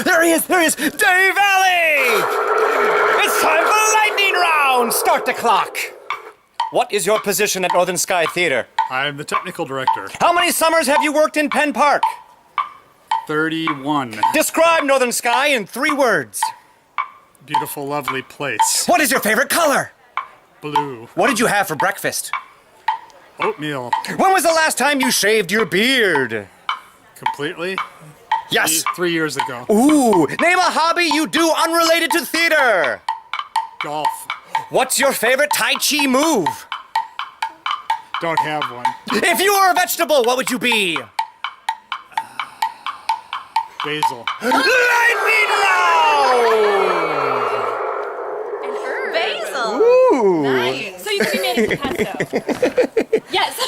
There he is! Dave Alley! It's time for lightning round! Start the clock! What is your position at Northern Sky Theater? I'm the technical director. How many summers have you worked in Penn Park? 31. Describe Northern Sky in 3 words. Beautiful, lovely place. What is your favorite color? Blue. What did you have for breakfast? Oatmeal. When was the last time you shaved your beard? Completely? Yes. 3 years ago. Ooh, name a hobby you do unrelated to theater. Golf. What's your favorite Tai Chi move? Don't have one. If you were a vegetable, what would you be? Basil. Lightning round! An herb. Basil. Ooh. Nice. So you could be made into pesto. Yes.